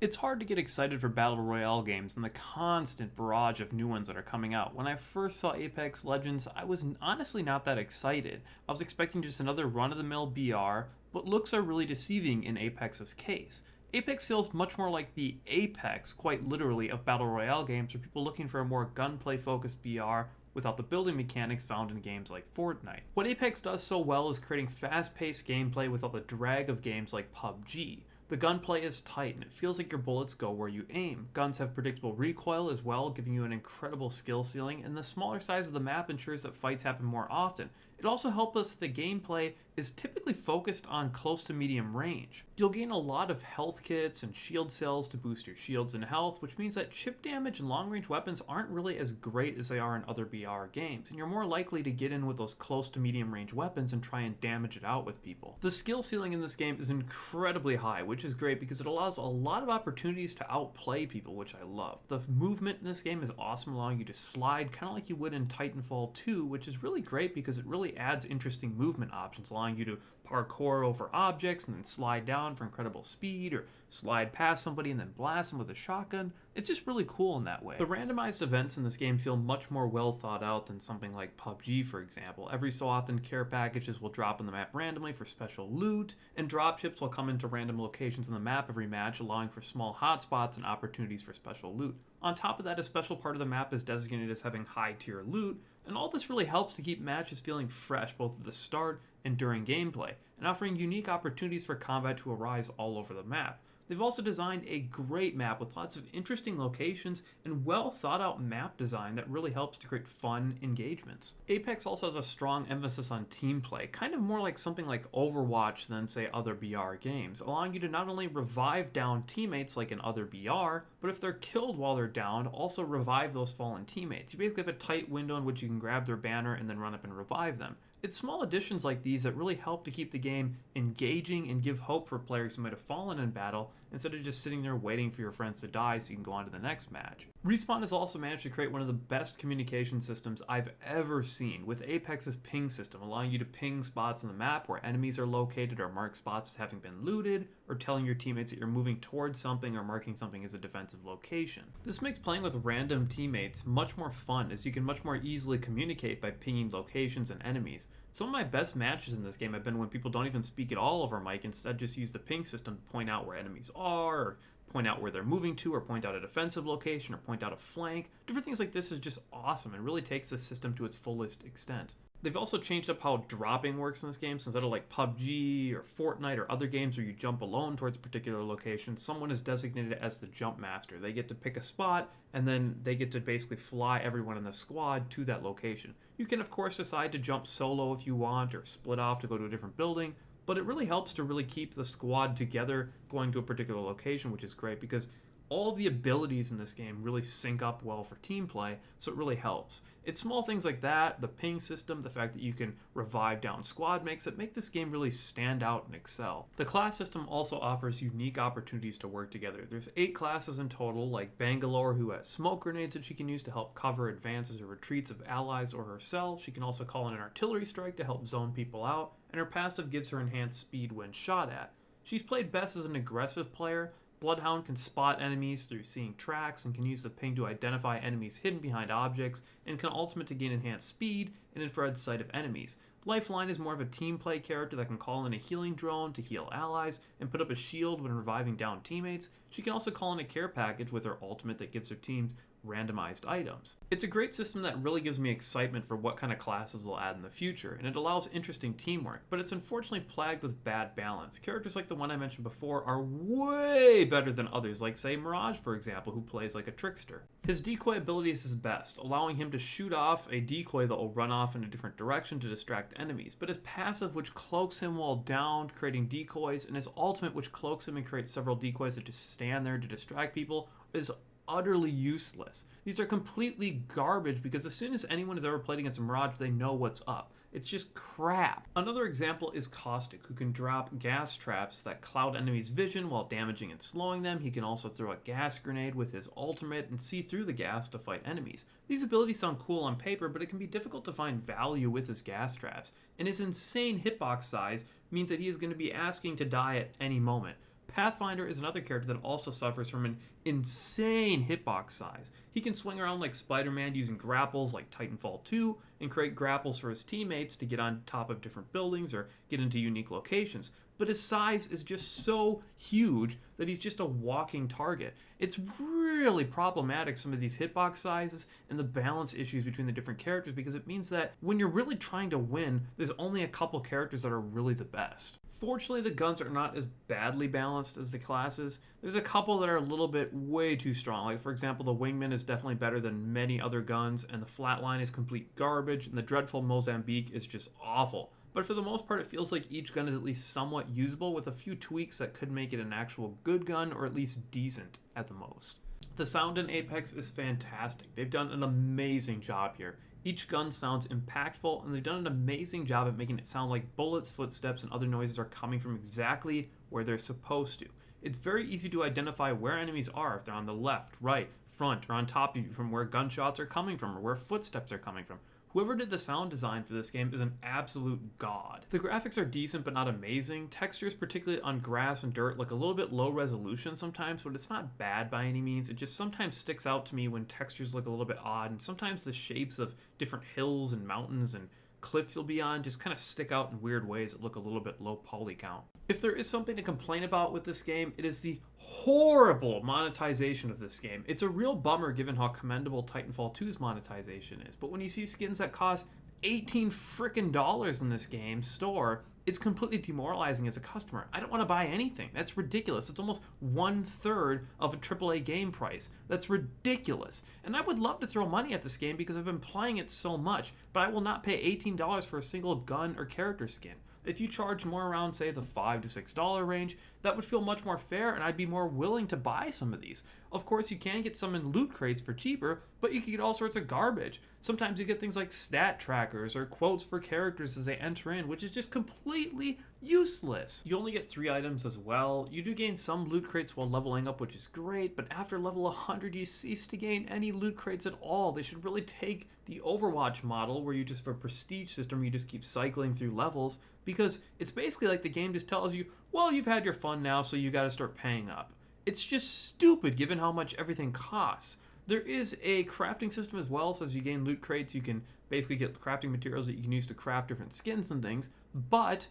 It's hard to get excited for Battle Royale games and the constant barrage of new ones that are coming out. When I first saw Apex Legends, I was honestly not that excited. I was expecting just another run-of-the-mill BR, but looks are really deceiving in Apex's case. Apex feels much more like the Apex, quite literally, of Battle Royale games for people looking for a more gunplay-focused BR without the building mechanics found in games like Fortnite. What Apex does so well is creating fast-paced gameplay without the drag of games like PUBG. The gunplay is tight and it feels like your bullets go where you aim. Guns have predictable recoil as well, giving you an incredible skill ceiling, and the smaller size of the map ensures that fights happen more often. It also helps us that the gameplay is typically focused on close to medium range. You'll gain a lot of health kits and shield cells to boost your shields and health, which means that chip damage and long range weapons aren't really as great as they are in other BR games, and you're more likely to get in with those close to medium range weapons and try and damage it out with people. The skill ceiling in this game is incredibly high, which is great because it allows a lot of opportunities to outplay people, which I love. The movement in this game is awesome, allowing you to slide kind of like you would in Titanfall 2, which is really great because it really adds interesting movement options, allowing you to parkour over objects and then slide down for incredible speed, or slide past somebody and then blast them with a shotgun. It's just really cool in that way. The randomized events in this game feel much more well thought out than something like PUBG, for example. Every so often, care packages will drop on the map randomly for special loot, and dropships will come into random locations on the map every match, allowing for small hotspots and opportunities for special loot. On top of that, a special part of the map is designated as having high tier loot, and all this really helps to keep matches feeling fresh both at the start and during gameplay, and offering unique opportunities for combat to arise all over the map. They've also designed a great map with lots of interesting locations and well thought out map design that really helps to create fun engagements. Apex also has a strong emphasis on team play, kind of more like something like Overwatch than say other BR games, allowing you to not only revive down teammates like in other BR, but if they're killed while they're down, also revive those fallen teammates. You basically have a tight window in which you can grab their banner and then run up and revive them. It's small additions like these that really help to keep the game engaging and give hope for players who might have fallen in battle instead of just sitting there waiting for your friends to die so you can go on to the next match. Respawn has also managed to create one of the best communication systems I've ever seen, with Apex's ping system, allowing you to ping spots on the map where enemies are located, or mark spots as having been looted, or telling your teammates that you're moving towards something or marking something as a defensive location. This makes playing with random teammates much more fun, as you can much more easily communicate by pinging locations and enemies. Some of my best matches in this game have been when people don't even speak at all over mic, instead just use the ping system to point out where enemies are, or point out where they're moving to, or point out a defensive location, or point out a flank. Different things like this is just awesome and really takes the system to its fullest extent. They've also changed up how dropping works in this game, so instead of like PUBG or Fortnite or other games where you jump alone towards a particular location, someone is designated as the jump master. They get to pick a spot, and then they get to basically fly everyone in the squad to that location. You can of course decide to jump solo if you want, or split off to go to a different building, but it really helps to really keep the squad together going to a particular location, which is great because all the abilities in this game really sync up well for team play, so it really helps. It's small things like that, the ping system, the fact that you can revive down squad make this game really stand out and excel. The class system also offers unique opportunities to work together. There's 8 classes in total, like Bangalore, who has smoke grenades that she can use to help cover advances or retreats of allies or herself. She can also call in an artillery strike to help zone people out, and her passive gives her enhanced speed when shot at. She's played best as an aggressive player. Bloodhound can spot enemies through seeing tracks and can use the ping to identify enemies hidden behind objects, and can ultimate to gain enhanced speed and infrared sight of enemies. Lifeline is more of a team play character that can call in a healing drone to heal allies and put up a shield when reviving down teammates. She can also call in a care package with her ultimate that gives her teams randomized items. It's a great system that really gives me excitement for what kind of classes they'll add in the future, and it allows interesting teamwork, but it's unfortunately plagued with bad balance. Characters like the one I mentioned before are way better than others, like say Mirage for example, who plays like a trickster. His decoy ability is his best, allowing him to shoot off a decoy that will run off in a different direction to distract enemies, but his passive, which cloaks him while downed, creating decoys, and his ultimate, which cloaks him and creates several decoys that just stand there to distract people, is utterly useless. These are completely garbage because as soon as anyone has ever played against Mirage, they know what's up. It's just crap. Another example is Caustic, who can drop gas traps that cloud enemies' vision while damaging and slowing them. He can also throw a gas grenade with his ultimate and see through the gas to fight enemies. These abilities sound cool on paper, but it can be difficult to find value with his gas traps, and his insane hitbox size means that he is going to be asking to die at any moment. Pathfinder is another character that also suffers from an insane hitbox size. He can swing around like Spider-Man using grapples like Titanfall 2 and create grapples for his teammates to get on top of different buildings or get into unique locations. But his size is just so huge that he's just a walking target. It's really problematic, some of these hitbox sizes and the balance issues between the different characters, because it means that when you're really trying to win, there's only a couple characters that are really the best. Fortunately, the guns are not as badly balanced as the classes. There's a couple that are a little bit way too strong. Like, for example, the Wingman is definitely better than many other guns, and the Flatline is complete garbage, and the Dreadful Mozambique is just awful. But for the most part, it feels like each gun is at least somewhat usable, with a few tweaks that could make it an actual good gun, or at least decent at the most. The sound in Apex is fantastic. They've done an amazing job here. Each gun sounds impactful, and they've done an amazing job at making it sound like bullets, footsteps, and other noises are coming from exactly where they're supposed to. It's very easy to identify where enemies are, if they're on the left, right, front, or on top of you, from where gunshots are coming from, or where footsteps are coming from. Whoever did the sound design for this game is an absolute god. The graphics are decent but not amazing. Textures, particularly on grass and dirt, look a little bit low resolution sometimes, but it's not bad by any means. It just sometimes sticks out to me when textures look a little bit odd, and sometimes the shapes of different hills and mountains and cliffs you'll be on just kind of stick out in weird ways that look a little bit low poly count. If there is something to complain about with this game, it is the horrible monetization of this game. It's a real bummer given how commendable Titanfall 2's monetization is, but when you see skins that cost $18 frickin' in this game store, it's completely demoralizing as a customer. I don't want to buy anything. That's ridiculous. It's almost 1/3 of a AAA game price. That's ridiculous. And I would love to throw money at this game because I've been playing it so much, but I will not pay $18 for a single gun or character skin. If you charge more around, say, the $5 to $6 range, that would feel much more fair, and I'd be more willing to buy some of these. Of course, you can get some in loot crates for cheaper, but you can get all sorts of garbage. Sometimes you get things like stat trackers or quotes for characters as they enter in, which is just completely useless. You only get 3 items as well. You do gain some loot crates while leveling up, which is great, but after level 100, you cease to gain any loot crates at all. They should really take the Overwatch model, where you just have a prestige system, you just keep cycling through levels, because it's basically like the game just tells you, well, you've had your fun now, so you gotta start paying up. It's just stupid given how much everything costs. There is a crafting system as well, so as you gain loot crates, you can basically get crafting materials that you can use to craft different skins and things, but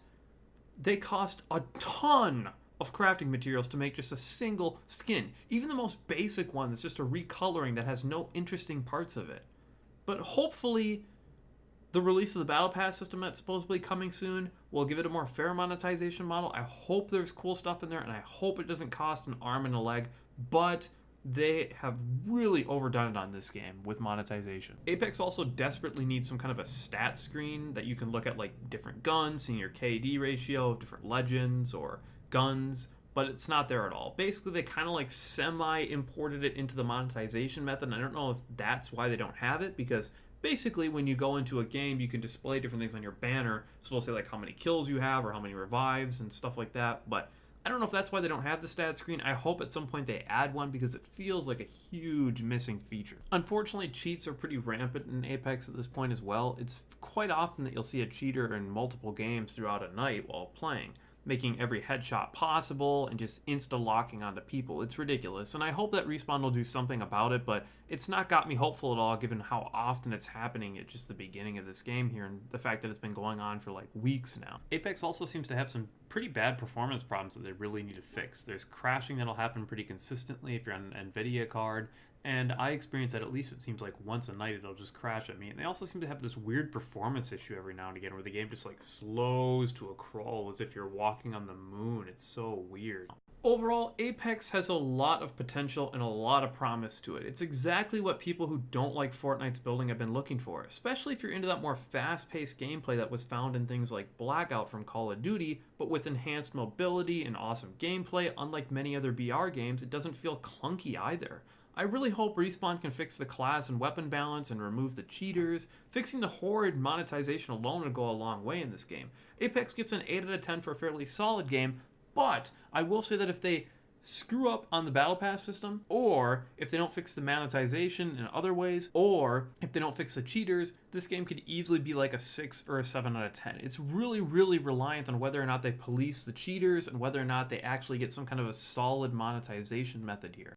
they cost a ton of crafting materials to make just a single skin. Even the most basic one that's just a recoloring that has no interesting parts of it. But hopefully, the release of the Battle Pass system that's supposedly coming soon will give it a more fair monetization model. I hope there's cool stuff in there, and I hope it doesn't cost an arm and a leg, but they have really overdone it on this game with monetization. Apex also desperately needs some kind of a stat screen that you can look at, like different guns, seeing your KD ratio of different legends or guns, but it's not there at all. Basically, they kind of like semi-imported it into the monetization method, and I don't know if that's why they don't have it, because basically when you go into a game, you can display different things on your banner, so it'll say like how many kills you have or how many revives and stuff like that, but I don't know if that's why they don't have the stat screen. I hope at some point they add one, because it feels like a huge missing feature. Unfortunately, cheats are pretty rampant in Apex at this point as well. It's quite often that you'll see a cheater in multiple games throughout a night while playing, making every headshot possible and just insta-locking onto people. It's ridiculous, and I hope that Respawn will do something about it, but it's not got me hopeful at all given how often it's happening at just the beginning of this game here and the fact that it's been going on for like weeks now. Apex also seems to have some pretty bad performance problems that they really need to fix. There's crashing that'll happen pretty consistently if you're on an NVIDIA card, and I experience that at least it seems like once a night it'll just crash at me. And they also seem to have this weird performance issue every now and again where the game just like slows to a crawl as if you're walking on the moon. It's so weird. Overall, Apex has a lot of potential and a lot of promise to it. It's exactly what people who don't like Fortnite's building have been looking for, especially if you're into that more fast-paced gameplay that was found in things like Blackout from Call of Duty, but with enhanced mobility and awesome gameplay. Unlike many other BR games, it doesn't feel clunky either. I really hope Respawn can fix the class and weapon balance and remove the cheaters. Fixing the horrid monetization alone would go a long way in this game. Apex gets an 8 out of 10 for a fairly solid game, but I will say that if they screw up on the battle pass system, or if they don't fix the monetization in other ways, or if they don't fix the cheaters, this game could easily be like a 6 or a 7 out of 10. It's really, really reliant on whether or not they police the cheaters and whether or not they actually get some kind of a solid monetization method here.